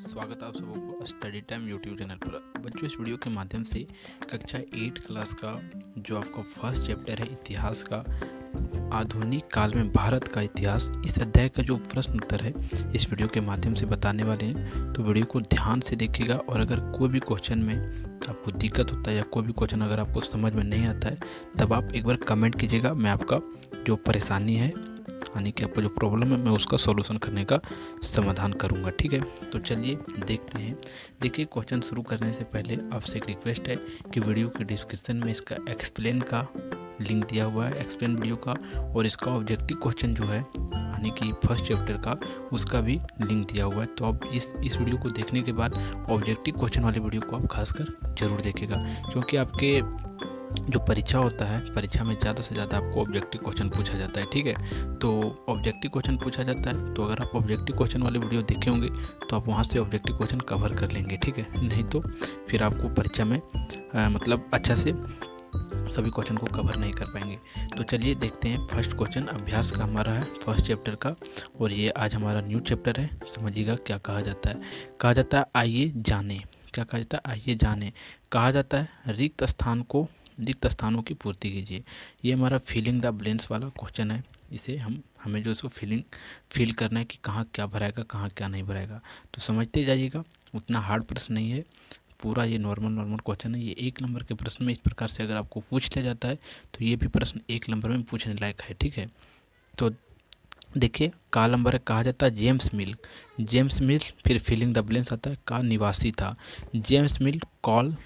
स्वागत है आप सबों को स्टडी टाइम यूट्यूब चैनल पर। बच्चों, इस वीडियो के माध्यम से कक्षा 8 क्लास का जो आपका फर्स्ट चैप्टर है इतिहास का, आधुनिक काल में भारत का इतिहास, इस अध्याय का जो प्रश्न उत्तर है इस वीडियो के माध्यम से बताने वाले हैं। तो वीडियो को ध्यान से देखिएगा और अगर कोई भी क्वेश्चन में आपको दिक्कत होता है या कोई भी क्वेश्चन अगर आपको समझ में नहीं आता है तब आप एक बार कमेंट कीजिएगा। मैं आपका जो परेशानी है यानी कि आपका जो प्रॉब्लम है मैं उसका सॉल्यूशन करने का समाधान करूंगा। ठीक है, तो चलिए देखते हैं। देखिए, क्वेश्चन शुरू करने से पहले आपसे एक रिक्वेस्ट है कि वीडियो के डिस्क्रिप्शन में इसका एक्सप्लेन का लिंक दिया हुआ है, एक्सप्लेन वीडियो का, और इसका ऑब्जेक्टिव क्वेश्चन जो है यानी कि फर्स्ट चैप्टर का उसका भी लिंक दिया हुआ है। तो आप इस वीडियो को देखने के बाद ऑब्जेक्टिव क्वेश्चन वाले वीडियो को आप खासकर जरूर देखिएगा, क्योंकि आपके जो परीक्षा होता है, परीक्षा में ज़्यादा से ज़्यादा आपको ऑब्जेक्टिव क्वेश्चन पूछा जाता है। ठीक है, तो ऑब्जेक्टिव क्वेश्चन पूछा जाता है, तो अगर आप ऑब्जेक्टिव क्वेश्चन वाले वीडियो देखे होंगे तो आप वहाँ से ऑब्जेक्टिव क्वेश्चन कवर कर लेंगे। ठीक है, नहीं तो फिर आपको परीक्षा में मतलब अच्छा से सभी क्वेश्चन को कवर नहीं कर पाएंगे। तो चलिए देखते हैं। फर्स्ट क्वेश्चन अभ्यास का हमारा है फर्स्ट चैप्टर का, और ये आज हमारा न्यू चैप्टर है। समझिएगा क्या कहा जाता है। कहा जाता है आइए जाने। क्या कहा जाता है? आइए जाने। कहा जाता है रिक्त स्थानों की पूर्ति कीजिए। ये हमारा फिलिंग द ब्लैंक्स वाला क्वेश्चन है। इसे हमें जो इसको फील करना है कि कहाँ क्या भराएगा, कहाँ क्या नहीं भराएगा। तो समझते जाइएगा, उतना हार्ड प्रश्न नहीं है, पूरा ये नॉर्मल क्वेश्चन है। ये 1 नंबर के प्रश्न में इस प्रकार से अगर आपको पूछ लिया जाता है तो ये भी प्रश्न 1 नंबर में पूछने लायक है। ठीक है, तो देखिए का नंबर है। कहा जाता है जेम्स मिल, फिर फिलिंग द ब्लैंक्स आता है। का निवासी था। जेम्स मिल कॉल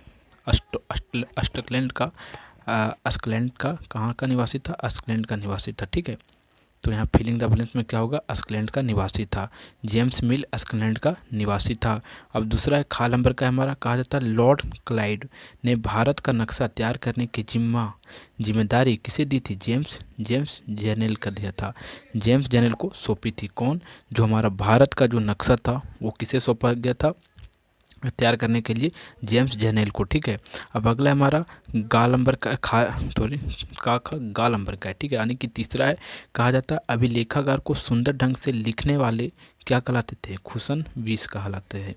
स्कॉटलैंड का कहाँ का निवासी था? स्कॉटलैंड का निवासी था। ठीक है, तो यहाँ फिलिंग द ब्लैंक्स में क्या होगा? स्कॉटलैंड का निवासी था। जेम्स मिल स्कॉटलैंड का निवासी था। अब दूसरा है खा नंबर का हमारा। कहा जाता है लॉर्ड क्लाइव ने भारत का नक्शा तैयार करने की जिम्मेदारी किसे दी थी? जेम्स जर्नल का दिया था। जेम्स जर्नल को सौंपी थी। कौन? जो हमारा भारत का जो नक्शा था वो किसे सौंपा गया था तैयार करने के लिए? जेम्स जर्नल को। ठीक है, अब अगला हमारा गालंबर का गालंबर का है। ठीक है, यानी कि तीसरा है। कहा जाता है अभिलेखागार को सुंदर ढंग से लिखने वाले क्या कहलाते थे? खुसन वीस कहलाते हैं।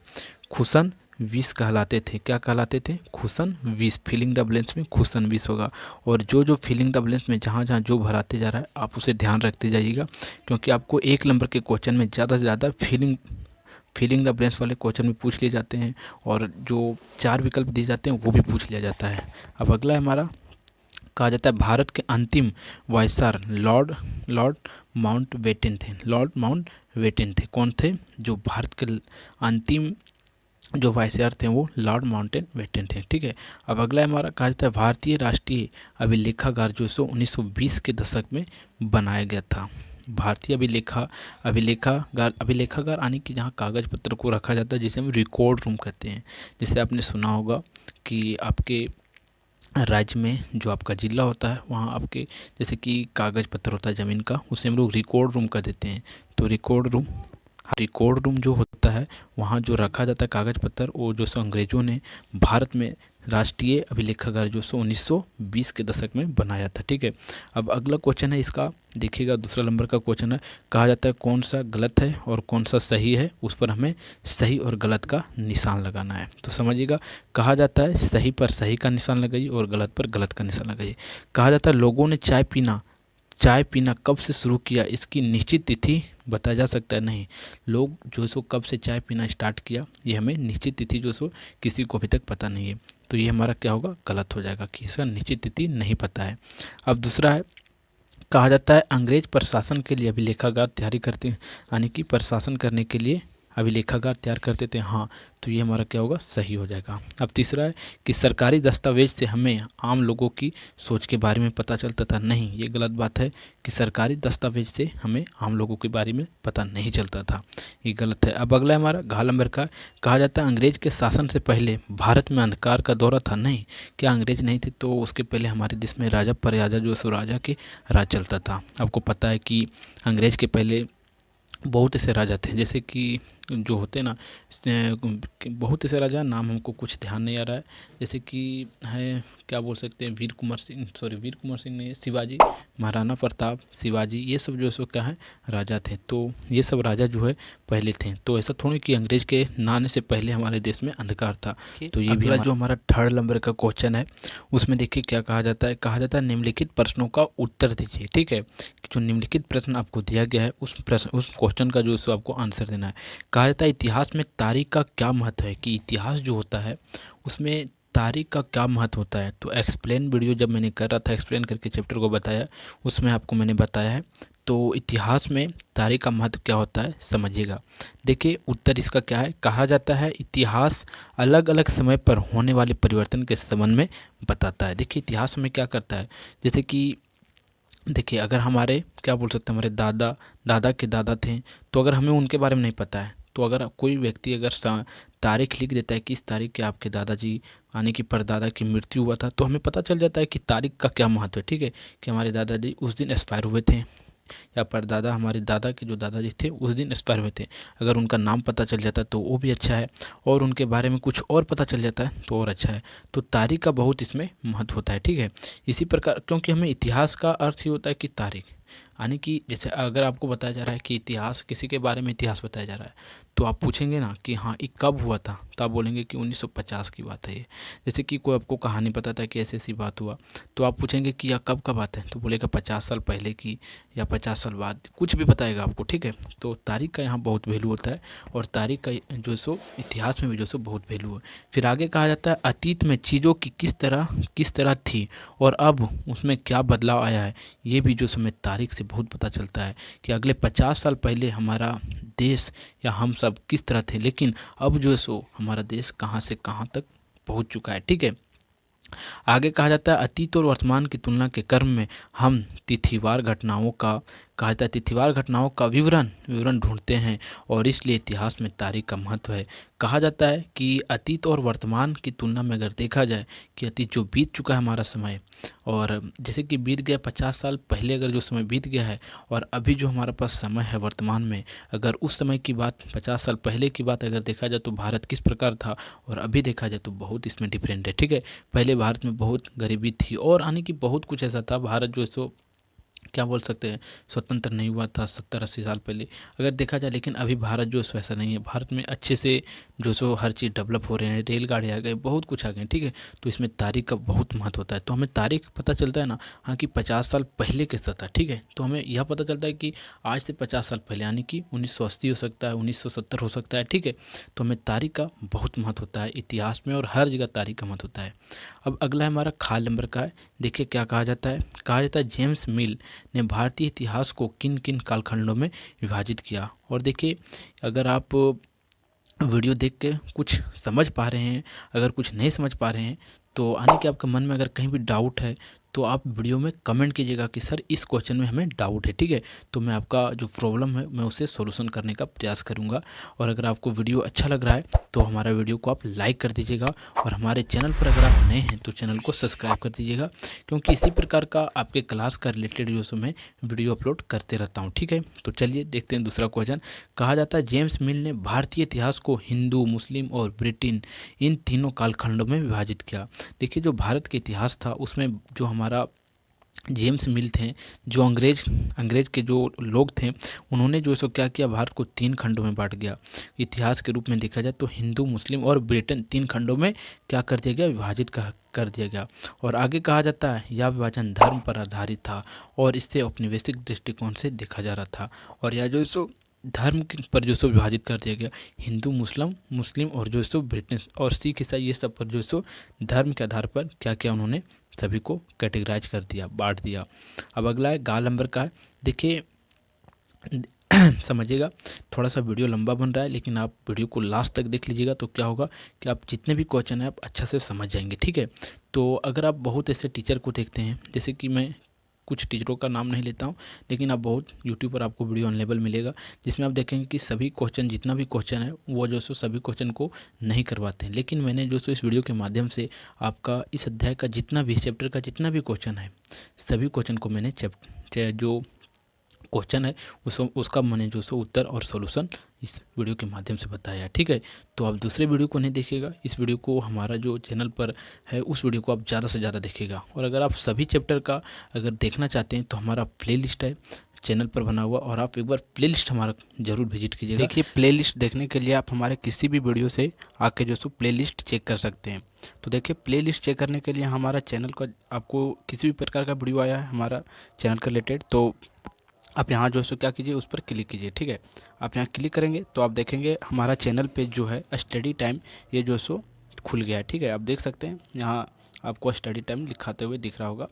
खुसन वीस कहलाते थे। क्या कहलाते थे? खुसन वीस। फिलिंग द ब्लैंक्स में खुसन वीस होगा। और जो फिलिंग द ब्लैंक्स में जहाँ जो भराते जा रहा है आप उसे ध्यान रखते जाइएगा, क्योंकि आपको 1 नंबर के क्वेश्चन में ज़्यादा से ज़्यादा फिलिंग द ब्लैंक्स वाले क्वेश्चन भी पूछ लिए जाते हैं, और जो 4 विकल्प दिए जाते हैं वो भी पूछ लिया जाता है। अब अगला है हमारा। कहा जाता है भारत के अंतिम वायसराय लॉर्ड माउंटबेटन थे। कौन थे? जो भारत के अंतिम जो वायसराय थे वो लॉर्ड माउंटबेटन थे। ठीक है, अब अगला है हमारा। कहा जाता है भारतीय राष्ट्रीय अभिलेखागार जो 1920 के दशक में बनाया गया था। भारतीय अभिलेखागार यानी कि जहाँ कागज पत्र को रखा जाता है, जिसे हम रिकॉर्ड रूम कहते हैं। जैसे आपने सुना होगा कि आपके राज्य में जो आपका जिला होता है वहाँ आपके जैसे कि कागज पत्र होता है ज़मीन का, उसे हम लोग रिकॉर्ड रूम कह देते हैं। तो रिकॉर्ड रूम जो होता है वहाँ जो रखा जाता है कागज पत्र, वो जो अंग्रेज़ों ने भारत में राष्ट्रीय अभिलेखागार जो 1920 के दशक में बनाया था। ठीक है, अब अगला क्वेश्चन है इसका, देखिएगा दूसरा नंबर का क्वेश्चन है। कहा जाता है कौन सा गलत है और कौन सा सही है, उस पर हमें सही और गलत का निशान लगाना है। तो समझिएगा, कहा जाता है सही पर सही का निशान लगाइए और गलत पर गलत का निशान लगाइए। कहा जाता है लोगों ने चाय पीना कब से शुरू किया, इसकी निश्चित तिथि बताया जा सकता है? नहीं, लोग जो सो कब से चाय पीना स्टार्ट किया ये हमें निश्चित तिथि जो सो किसी को अभी तक पता नहीं है। तो ये हमारा क्या होगा? गलत हो जाएगा कि इसका निश्चित तिथि नहीं पता है। अब दूसरा है। कहा जाता है अंग्रेज प्रशासन के लिए अभिलेखागार तैयारी करते हैं, यानी कि प्रशासन करने के लिए अभिलेखागार तैयार करते थे। हाँ, तो ये हमारा क्या होगा? सही हो जाएगा। अब तीसरा है कि सरकारी दस्तावेज से हमें आम लोगों की सोच के बारे में पता चलता था। नहीं, ये गलत बात है कि सरकारी दस्तावेज से हमें आम लोगों के बारे में पता नहीं चलता था, ये गलत है। अब अगला है हमारा घ नंबर का। कहा जाता है अंग्रेज के शासन से पहले भारत में अंधकार का दौरा था। नहीं, क्या अंग्रेज नहीं थे? तो उसके पहले हमारे देश में राजा प्रयाजा जो सो राजा के राज चलता था। आपको पता है कि अंग्रेज के पहले बहुत ऐसे राजा थे, जैसे कि जो होते हैं ना, बहुत ऐसे राजा, नाम हमको कुछ ध्यान नहीं आ रहा है, जैसे कि है, क्या बोल सकते हैं, वीर कुंवर सिंह नहीं, शिवाजी, महाराणा प्रताप, शिवाजी, ये सब जो है सो क्या है, राजा थे। तो ये सब राजा जो है पहले थे। तो ऐसा थोड़ी कि अंग्रेज के ना आने से पहले हमारे देश में अंधकार था। तो ये भी जो हमारा 3rd नंबर का क्वेश्चन है, उसमें देखिए क्या कहा जाता है, निम्नलिखित प्रश्नों का उत्तर दीजिए। ठीक है, जो निम्नलिखित प्रश्न आपको दिया गया है उस क्वेश्चन का जो है सो आपको आंसर देना है। कहा जाता है इतिहास में तारीख का क्या महत्व है, कि इतिहास जो होता है उसमें तारीख का क्या महत्व होता है। तो एक्सप्लेन वीडियो जब मैंने कर रहा था, एक्सप्लेन करके चैप्टर को बताया, उसमें आपको मैंने बताया है। तो इतिहास में तारीख का महत्व क्या होता है समझिएगा। देखिए उत्तर इसका क्या है, कहा जाता है इतिहास अलग अलग समय पर होने वाले परिवर्तन के संबंध में बताता है। देखिए इतिहास में क्या करता है, जैसे कि देखिए अगर हमारे क्या बोल सकते हैं, हमारे दादा दादा के दादा थे, तो अगर हमें उनके बारे में नहीं पता है, तो अगर कोई व्यक्ति अगर तारीख लिख देता है कि इस तारीख के आपके दादाजी यानी कि परदादा की मृत्यु हुआ था, तो हमें पता चल जाता है कि तारीख का क्या महत्व है। ठीक है, कि हमारे दादाजी उस दिन एक्सपायर हुए थे, या परदादा हमारे दादा के जो दादाजी थे उस दिन एक्सपायर हुए थे। अगर उनका नाम पता चल जाता है तो वो भी अच्छा है, और उनके बारे में कुछ और पता चल जाता है तो और अच्छा है। तो तारीख का बहुत इसमें महत्व होता है। ठीक है, इसी प्रकार क्योंकि हमें इतिहास का अर्थ ही होता है कि तारीख, यानी कि जैसे अगर आपको बताया जा रहा है कि इतिहास, किसी के बारे में इतिहास बताया जा रहा है, तो आप पूछेंगे ना कि हाँ ये कब हुआ था, तो आप बोलेंगे कि 1950 की बात है ये। जैसे कि कोई आपको कहानी पता था कि ऐसी ऐसी बात हुआ, तो आप पूछेंगे कि यह कब का बात है, तो बोलेगा 50 साल पहले की या 50 साल बाद, कुछ भी बताएगा आपको। ठीक है, तो तारीख का यहाँ बहुत वैल्यू होता है, और तारीख का जो सो इतिहास में भी जो सो बहुत वैल्यू है। फिर आगे कहा जाता है अतीत में चीज़ों की किस तरह थी और अब उसमें क्या बदलाव आया है, ये भी जो समय तारीख से बहुत पता चलता है कि अगले 50 साल पहले हमारा देश या हम सब किस तरह थे, लेकिन अब जो है सो हमारा देश कहाँ से कहाँ तक पहुँच चुका है। ठीक है, आगे कहा जाता है अतीत और वर्तमान की तुलना के क्रम में हम तिथिवार घटनाओं का कहा जाता है तिथिवार घटनाओं का विवरण ढूंढते हैं, और इसलिए इतिहास में तारीख का महत्व है। कहा जाता है कि अतीत और वर्तमान की तुलना में अगर देखा जाए कि अतीत जो बीत चुका है हमारा समय, और जैसे कि बीत गया 50 साल पहले अगर जो समय बीत गया है, और अभी जो हमारे पास समय है वर्तमान में, अगर उस समय की बात 50 साल पहले की बात अगर देखा जाए तो भारत किस प्रकार था, और अभी देखा जाए तो बहुत इसमें डिफरेंट है। ठीक है, पहले भारत में बहुत गरीबी थी, और आने की बहुत कुछ ऐसा था, भारत जो है सो क्या बोल सकते हैं, स्वतंत्र नहीं हुआ था 70-80 साल पहले अगर देखा जाए। लेकिन अभी भारत जो है सो ऐसा नहीं है, भारत में अच्छे से जो सो हर चीज़ डेवलप हो रहे हैं, रेलगाड़ी आ गए, बहुत कुछ आ गए। ठीक है, तो इसमें तारीख का बहुत महत्व होता है। तो हमें तारीख पता चलता है ना, हाँ कि 50 साल पहले कैसा था। ठीक है, तो हमें यह पता चलता है कि आज से 50 साल पहले, यानी कि 1980 हो सकता है, 1970 हो सकता है। ठीक है, तो हमें तारीख का बहुत महत्व होता है इतिहास में, और हर जगह तारीख का महत्व होता है। अब अगला हमारा खाल नंबर का है। देखिए क्या कहा जाता है, जेम्स मिल ने भारतीय इतिहास को किन किन कालखंडों में विभाजित किया। और देखिए अगर आप वीडियो देख के कुछ समझ पा रहे हैं, अगर कुछ नहीं समझ पा रहे हैं, तो यानी कि आपके मन में अगर कहीं भी डाउट है, तो आप वीडियो में कमेंट कीजिएगा कि सर इस क्वेश्चन में हमें डाउट है। ठीक है, तो मैं आपका जो प्रॉब्लम है मैं उसे सॉल्यूशन करने का प्रयास करूंगा। और अगर आपको वीडियो अच्छा लग रहा है तो हमारा वीडियो को आप लाइक कर दीजिएगा, और हमारे चैनल पर अगर आप नए हैं तो चैनल को सब्सक्राइब कर दीजिएगा, क्योंकि इसी प्रकार का आपके क्लास का रिलेटेड वीडियो में वीडियो अपलोड करते रहता हूँ। ठीक है, तो चलिए देखते हैं दूसरा क्वेश्चन। कहा जाता है जेम्स मिल ने भारतीय इतिहास को हिंदू, मुस्लिम और ब्रिटेन इन तीनों कालखंडों में विभाजित किया। देखिए जो भारत के इतिहास था उसमें जो हमारा जेम्स मिल थे, जो अंग्रेज के जो लोग थे, उन्होंने जो सो क्या किया, भारत को 3 खंडों में बांट गया। इतिहास के रूप में देखा जाए तो हिंदू, मुस्लिम और ब्रिटेन 3 खंडों में क्या कर दिया गया, विभाजित कर दिया गया। और आगे कहा जाता है यह विभाजन धर्म पर आधारित था, और इससे औपनिवेशिक दृष्टिकोण से देखा जा रहा था। और यह जो सो धर्म पर जो सो विभाजित कर दिया गया, हिंदू, मुस्लिम और जो सो ब्रिटेन और सिख ईसाई, ये सब पर जो सो धर्म के आधार पर क्या किया, उन्होंने सभी को कैटेगराइज कर दिया, बांट दिया। अब अगला है गाल नंबर का है। देखिए समझिएगा, थोड़ा सा वीडियो लंबा बन रहा है, लेकिन आप वीडियो को लास्ट तक देख लीजिएगा, तो क्या होगा कि आप जितने भी क्वेश्चन है आप अच्छा से समझ जाएंगे। ठीक है, तो अगर आप बहुत ऐसे टीचर को देखते हैं, जैसे कि मैं कुछ टीचरों का नाम नहीं लेता हूँ, लेकिन आप बहुत यूट्यूब पर आपको वीडियो अवेलेबल मिलेगा, जिसमें आप देखेंगे कि सभी क्वेश्चन, जितना भी क्वेश्चन है वो जो सो सभी क्वेश्चन को नहीं करवाते हैं। लेकिन मैंने जो सो इस वीडियो के माध्यम से आपका इस अध्याय का जितना भी, चैप्टर का जितना भी क्वेश्चन है, सभी क्वेश्चन को मैंने जो क्वेश्चन है उसका मैंने जो सो उत्तर और सॉल्यूशन इस वीडियो के माध्यम से बताया। ठीक है, तो आप दूसरे वीडियो को नहीं देखिएगा, इस वीडियो को हमारा जो चैनल पर है उस वीडियो को आप ज़्यादा से ज़्यादा देखिएगा। और अगर आप सभी चैप्टर का अगर देखना चाहते हैं तो हमारा प्लेलिस्ट है चैनल पर बना हुआ, और आप एक बार प्लेलिस्ट हमारा जरूर विजिट कीजिएगा। देखिए, प्लेलिस्ट देखने के लिए आप हमारे किसी भी वीडियो से आके जो सो प्लेलिस्ट चेक कर सकते हैं। तो देखिए, प्लेलिस्ट चेक करने के लिए हमारा चैनल का आपको किसी भी प्रकार का वीडियो आया है हमारा चैनल का रिलेटेड, तो आप यहाँ जो सो क्या कीजिए, उस पर क्लिक कीजिए। ठीक है, आप यहाँ क्लिक करेंगे तो आप देखेंगे हमारा चैनल पे जो है स्टडी टाइम ये जो सो खुल गया है। ठीक है, आप देख सकते हैं यहाँ आपको स्टडी टाइम लिखाते हुए दिख रहा होगा।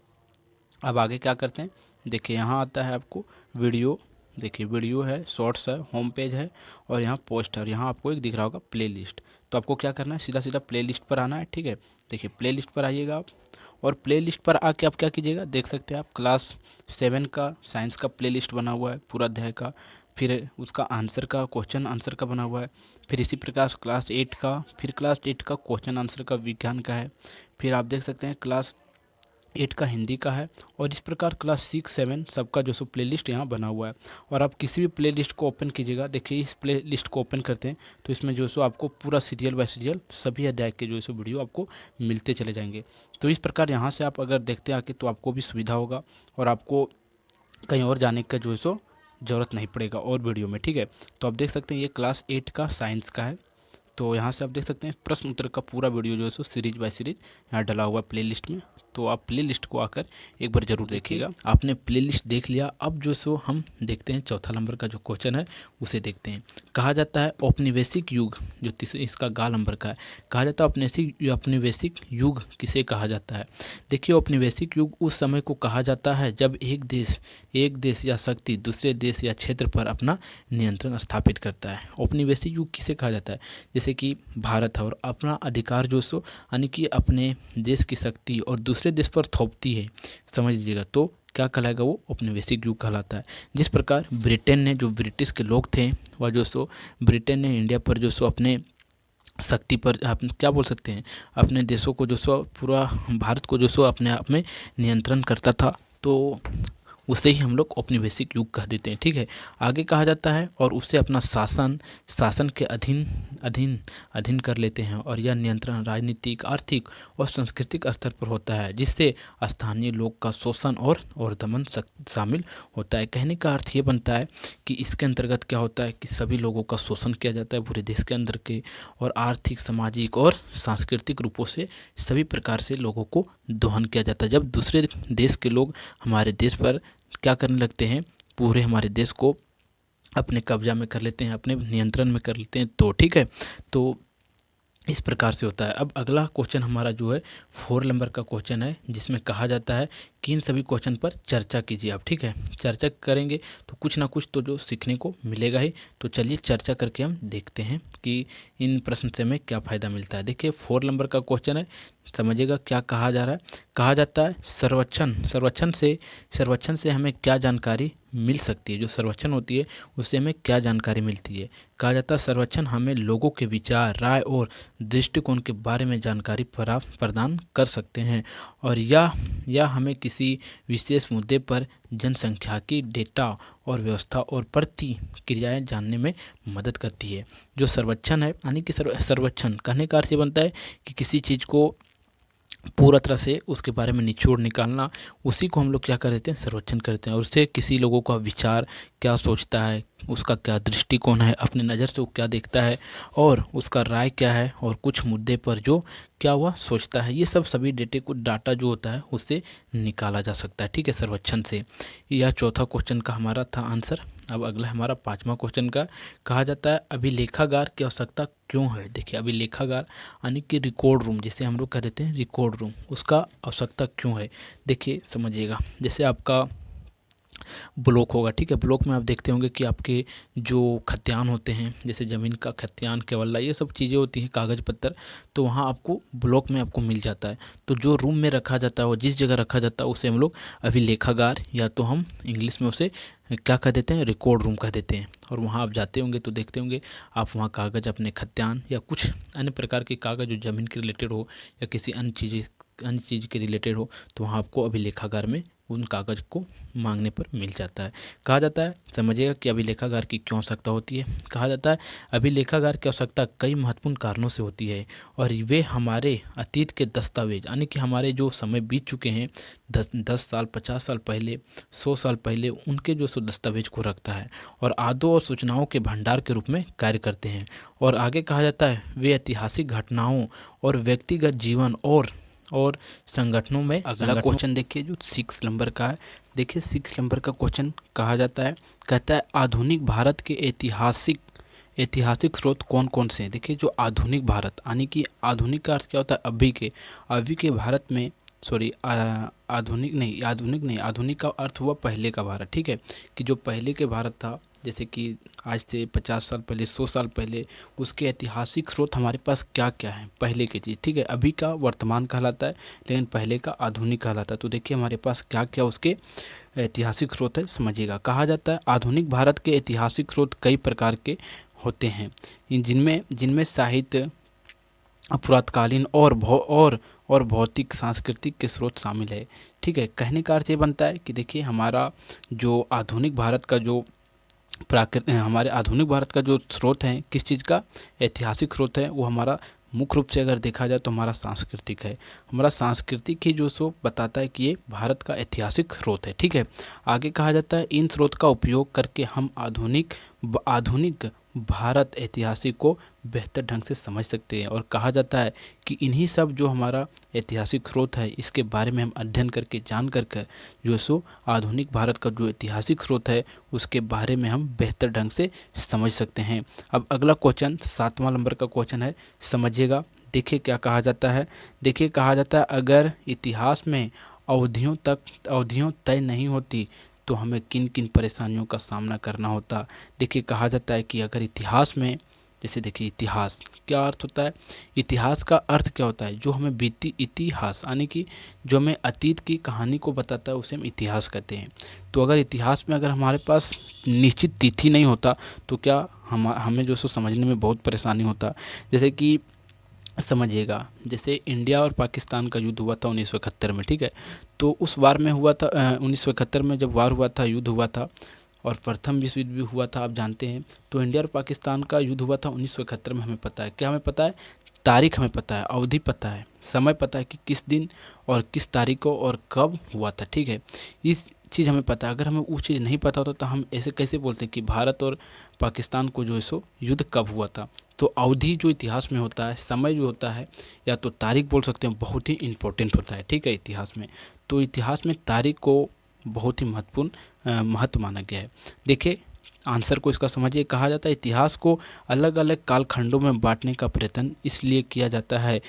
अब आगे क्या करते हैं, देखिए यहाँ आता है आपको वीडियो, देखिए वीडियो है, शॉर्ट्स है, होम पेज है, और यहाँ पोस्ट है, और यहाँ आपको एक दिख रहा होगा प्लेलिस्ट। तो आपको क्या करना है, सीधा सीधा प्लेलिस्ट पर आना है। ठीक है, देखिए प्लेलिस्ट पर आइएगा आप, और प्लेलिस्ट पर आके आप क्या कीजिएगा, देख सकते हैं आप क्लास 7 का साइंस का प्लेलिस्ट बना हुआ है पूरा अध्याय का, फिर उसका आंसर का क्वेश्चन आंसर का बना हुआ है, फिर इसी प्रकार क्लास 8 का, फिर क्लास 8 का क्वेश्चन आंसर का विज्ञान का है, फिर आप देख सकते हैं क्लास 8 का हिंदी का है, और इस प्रकार क्लास 6 7 सबका जो सो प्लेलिस्ट यहाँ बना हुआ है। और आप किसी भी प्लेलिस्ट को ओपन कीजिएगा, देखिए इस प्लेलिस्ट को ओपन करते हैं तो इसमें जो सो आपको पूरा सीरियल बाय सीरियल सभी अध्याय के जो सो वीडियो आपको मिलते चले जाएंगे। तो इस प्रकार यहाँ से आप अगर देखते आके तो आपको भी सुविधा होगा, और आपको कहीं और जाने का जो है सो ज़रूरत नहीं पड़ेगा और वीडियो में। ठीक है, तो आप देख सकते हैं ये क्लास 8 का साइंस का है, तो यहाँ से आप देख सकते हैं प्रश्न उत्तर का पूरा वीडियो जो है सो सीरीज बाय सीरीज यहाँ डला हुआ है प्लेलिस्ट में। तो आप प्लेलिस्ट को आकर एक बार जरूर देखिएगा। आपने प्लेलिस्ट देख लिया, अब जो सो हम देखते हैं चौथा नंबर का जो क्वेश्चन है उसे देखते हैं। कहा जाता है औपनिवेशिक युग, जो तीसरे इसका गा नंबर का है, कहा जाता है औपनिवेशिक युग किसे कहा जाता है। देखिए, औपनिवेशिक युग उस समय को कहा जाता है जब एक देश या शक्ति दूसरे देश या क्षेत्र पर अपना नियंत्रण स्थापित करता है। औपनिवेशिक युग किसे कहा जाता है, जैसे कि भारत है और अपना अधिकार जो सो यानी कि अपने देश की शक्ति और दूसरे देश पर थोपती है, समझ लीजिएगा, तो क्या कहलाएगा, वो औपनिवेशिक युग कहलाता है। जिस प्रकार ब्रिटेन ने, जो ब्रिटिश के लोग थे, वह जो सो ब्रिटेन ने इंडिया पर जो सो अपने शक्ति पर आप क्या बोल सकते हैं, अपने देशों को जो सो पूरा भारत को जो सो अपने आप में नियंत्रण करता था, तो उसे ही हम लोग औपनिवेशिक युग कह देते हैं। ठीक है, आगे कहा जाता है और उससे अपना शासन के अधीन कर लेते हैं, और यह नियंत्रण राजनीतिक, आर्थिक और सांस्कृतिक स्तर पर होता है, जिससे स्थानीय लोग का शोषण और दमन शामिल होता है। कहने का अर्थ ये बनता है कि इसके अंतर्गत क्या होता है कि सभी लोगों का शोषण किया जाता है पूरे देश के अंदर के, और आर्थिक, सामाजिक और सांस्कृतिक रूपों से सभी प्रकार से लोगों को दोहन किया जाता है। जब दूसरे देश के लोग हमारे देश पर क्या करने लगते हैं, पूरे हमारे देश को अपने कब्जा में कर लेते हैं, अपने नियंत्रण में कर लेते हैं, तो ठीक है, तो इस प्रकार से होता है। अब अगला क्वेश्चन हमारा जो है 4 नंबर का क्वेश्चन है, जिसमें कहा जाता है कि इन सभी क्वेश्चन पर चर्चा कीजिए आप। ठीक है, चर्चा करेंगे तो कुछ ना कुछ तो जो सीखने को मिलेगा ही। तो चलिए चर्चा करके हम देखते हैं कि इन प्रश्न से हमें क्या फ़ायदा मिलता है। देखिए 4 नंबर का क्वेश्चन है, समझिएगा क्या कहा जा रहा है। कहा जाता है सर्वेक्षण से हमें क्या जानकारी मिल सकती है। जो सर्वेक्षण होती है उससे हमें क्या जानकारी मिलती है। कहा जाता है सर्वेक्षण हमें लोगों के विचार, राय और दृष्टिकोण के बारे में जानकारी प्रदान कर सकते हैं, और यह हमें किसी विशेष मुद्दे पर जनसंख्याकी डेटा और व्यवस्था और प्रतिक्रियाएं जानने में मदद करती है। जो सर्वेक्षण है, यानी कि सर्वेक्षण कहने का अर्थ ये बनता है कि किसी चीज़ को पूरा तरह से उसके बारे में निचोड़ निकालना, उसी को हम लोग क्या कर देते हैं, सर्वेक्षण करते हैं। और उससे किसी लोगों का विचार क्या सोचता है, उसका क्या दृष्टिकोण है, अपने नज़र से वो क्या देखता है, और उसका राय क्या है, और कुछ मुद्दे पर जो क्या हुआ सोचता है, ये सब सभी डाटा जो होता है उससे निकाला जा सकता है। ठीक है, सर्वेक्षण से। यह चौथा क्वेश्चन का हमारा था आंसर। अब अगला हमारा 5वां क्वेश्चन का, कहा जाता है अभिलेखागार की आवश्यकता क्यों है। देखिए, अभिलेखागार यानी कि रिकॉर्ड रूम, जिसे हम लोग कह देते हैं रिकॉर्ड रूम, उसका आवश्यकता क्यों है। देखिए समझिएगा, जैसे आपका ब्लॉक होगा, ठीक है, ब्लॉक में आप देखते होंगे कि आपके जो खतियान होते हैं, जैसे ज़मीन का खतियान, केवल्ला, ये सब चीज़ें होती हैं, कागज़ पत्तर, तो वहाँ आपको ब्लॉक में आपको मिल जाता है। तो जो रूम में रखा जाता है, वो जिस जगह रखा जाता है, उसे हम लोग अभिलेखागार, या तो हम इंग्लिश में उसे क्या कह देते हैं, रिकॉर्ड रूम कह देते हैं। और वहाँ आप जाते होंगे तो देखते होंगे आप वहाँ कागज़, अपने खतियान या कुछ अन्य प्रकार के कागज़ जो ज़मीन के रिलेटेड हो या किसी अन्य चीज़ के रिलेटेड हो, तो वहाँ आपको अभिलेखागार में उन कागज़ को मांगने पर मिल जाता है। कहा जाता है, समझिएगा कि अभिलेखागार की क्यों आवश्यकता होती है। कहा जाता है अभिलेखागार की आवश्यकता कई महत्वपूर्ण कारणों से होती है और वे हमारे अतीत के दस्तावेज यानी कि हमारे जो समय बीत चुके हैं 10 साल 50 साल पहले 100 साल पहले उनके जो सो दस्तावेज को रखता है और यादों और सूचनाओं के भंडार के रूप में कार्य करते हैं। और आगे कहा जाता है वे ऐतिहासिक घटनाओं और व्यक्तिगत जीवन और संगठनों में। अगला क्वेश्चन देखिए जो 6 नंबर का है। देखिए 6 नंबर का क्वेश्चन कहा जाता है, कहता है आधुनिक भारत के ऐतिहासिक स्रोत कौन कौन से हैं। देखिए जो आधुनिक भारत यानी कि आधुनिक का अर्थ क्या होता है, अभी के भारत में आधुनिक का अर्थ हुआ पहले का भारत। ठीक है, कि जो पहले के भारत था जैसे कि आज से 50 साल पहले 100 साल पहले उसके ऐतिहासिक स्रोत हमारे पास क्या क्या है पहले की चीज़। ठीक है, अभी का वर्तमान कहलाता है लेकिन पहले का आधुनिक कहलाता है। तो देखिए हमारे पास क्या क्या उसके ऐतिहासिक स्रोत है, समझिएगा। कहा जाता है आधुनिक भारत के ऐतिहासिक स्रोत कई प्रकार के होते हैं, जिनमें साहित्य, पुरातकालीन और भौतिक सांस्कृतिक के स्रोत शामिल है। ठीक है, कहने का अर्थ ये बनता है कि देखिए हमारा जो आधुनिक भारत का जो हमारे आधुनिक भारत का जो स्रोत है किस चीज़ का ऐतिहासिक स्रोत है, वो हमारा मुख्य रूप से अगर देखा जाए तो हमारा सांस्कृतिक है। हमारा सांस्कृतिक ही जो सो बताता है कि ये भारत का ऐतिहासिक स्रोत है। ठीक है, आगे कहा जाता है इन स्रोत का उपयोग करके हम आधुनिक भारत ऐतिहासिक को बेहतर ढंग से समझ सकते हैं। और कहा जाता है कि इन्हीं सब जो हमारा ऐतिहासिक स्रोत है इसके बारे में हम अध्ययन करके जान कर जो सो आधुनिक भारत का जो ऐतिहासिक स्रोत है उसके बारे में हम बेहतर ढंग से समझ सकते हैं। अब अगला क्वेश्चन 7वां नंबर का क्वेश्चन है, समझिएगा। देखिए क्या कहा जाता है। देखिए कहा जाता है अगर इतिहास में अवधियों तय नहीं होती तो हमें किन किन परेशानियों का सामना करना होता। देखिए कहा जाता है कि अगर इतिहास में, जैसे देखिए इतिहास क्या अर्थ होता है, इतिहास का अर्थ क्या होता है, जो हमें बीती इतिहास यानी कि जो हमें अतीत की कहानी को बताता है उसे हम इतिहास कहते हैं। तो अगर इतिहास में अगर हमारे पास निश्चित तिथि नहीं होता तो क्या हमें जो सो समझने में बहुत परेशानी होता। जैसे कि समझिएगा जैसे इंडिया और पाकिस्तान का युद्ध हुआ था 1971 में। ठीक है, तो उस वार में हुआ था 1971 में जब वार हुआ था, युद्ध हुआ था और प्रथम विश्व युद्ध भी हुआ था, आप जानते हैं। तो इंडिया और पाकिस्तान का युद्ध हुआ था 1971 में। हमें पता है क्या, हमें पता है तारीख, हमें पता है अवधि, पता है समय, पता है कि किस दिन और किस तारीख को और कब हुआ था। ठीक है, इस चीज़ हमें पता है। अगर हमें वो चीज़ नहीं पता होता तो हम ऐसे कैसे बोलते हैं कि भारत और पाकिस्तान को जो है सो युद्ध कब हुआ था। तो अवधि जो इतिहास में होता है, समय जो होता है या तो तारीख बोल सकते हैं, बहुत ही इम्पोर्टेंट होता है। ठीक है, इतिहास में तो इतिहास में तारीख को बहुत ही महत्वपूर्ण महत्व माना गया है। देखिए आंसर को इसका समझिए। कहा जाता है इतिहास को अलग अलग कालखंडों में बांटने का प्रयत्न इसलिए किया जाता है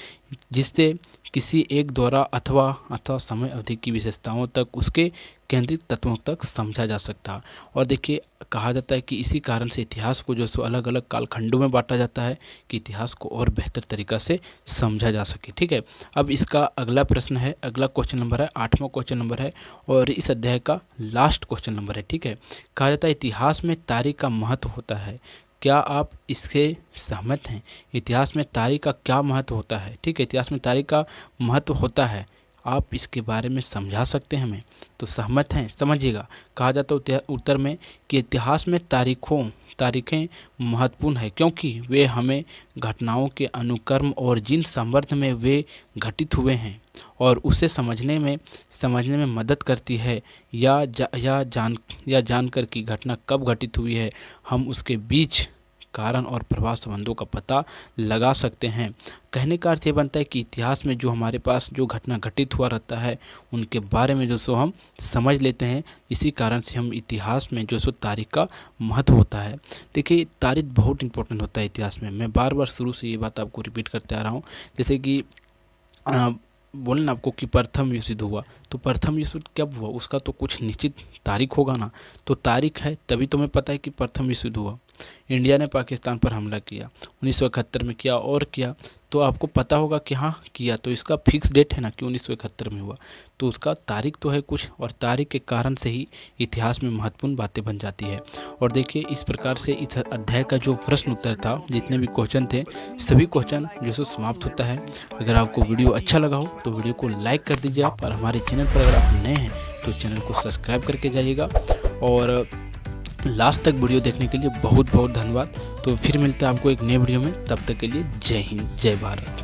जिससे किसी एक द्वारा अथवा समय अवधि की विशेषताओं तक उसके केंद्रित तत्वों तक समझा जा सकता। और देखिए कहा जाता है कि इसी कारण से इतिहास को जो सो अलग अलग कालखंडों में बांटा जाता है कि इतिहास को और बेहतर तरीक़ा से समझा जा सके। ठीक है, अब इसका अगला प्रश्न है, अगला क्वेश्चन नंबर है 8वां क्वेश्चन नंबर है और इस अध्याय का लास्ट क्वेश्चन नंबर है। ठीक है, कहा जाता है इतिहास में तारीख का महत्व होता है, क्या आप इससे सहमत हैं। इतिहास में तारीख का क्या महत्व होता है। ठीक है, इतिहास में तारीख का महत्व होता है, आप इसके बारे में समझा सकते हैं हमें, तो सहमत हैं। समझिएगा कहा जाता है उत्तर में कि इतिहास में तारीखें महत्वपूर्ण है क्योंकि वे हमें घटनाओं के अनुक्रम और जिन संदर्भ में वे घटित हुए हैं और उसे समझने में मदद करती है या जानकर कि घटना कब घटित हुई है हम उसके बीच कारण और प्रभाव संबंधों का पता लगा सकते हैं। कहने का अर्थ ये बनता है कि इतिहास में जो हमारे पास जो घटना घटित हुआ रहता है उनके बारे में जो सो हम समझ लेते हैं। इसी कारण से हम इतिहास में जो सो तारीख का महत्व होता है। देखिए तारीख बहुत इंपॉर्टेंट होता है इतिहास में। मैं बार बार शुरू से ये बात आपको रिपीट करते आ रहा हूँ। जैसे कि बोलना आपको कि प्रथम विश्व युद्ध हुआ, तो प्रथम विश्व युद्ध कब हुआ उसका तो कुछ निश्चित तारीख होगा ना। तो तारीख है तभी तुम्हें पता है कि प्रथम विश्व युद्ध हुआ। इंडिया ने पाकिस्तान पर हमला किया 1971 में किया और किया, तो आपको पता होगा कि हाँ किया, तो इसका फिक्स डेट है ना कि 1971 में हुआ, तो उसका तारीख तो है कुछ और तारीख के कारण से ही इतिहास में महत्वपूर्ण बातें बन जाती है। और देखिए इस प्रकार से इस अध्याय का जो प्रश्न उत्तर था, जितने भी क्वेश्चन थे सभी क्वेश्चन जो सो समाप्त होता है। अगर आपको वीडियो अच्छा लगा हो तो वीडियो को लाइक कर दीजिए आप, और हमारे चैनल पर अगर आप नए हैं तो चैनल को सब्सक्राइब करके जाइएगा। और लास्ट तक वीडियो देखने के लिए बहुत बहुत धन्यवाद। तो फिर मिलते हैं आपको एक नए वीडियो में, तब तक के लिए जय हिंद, जय भारत।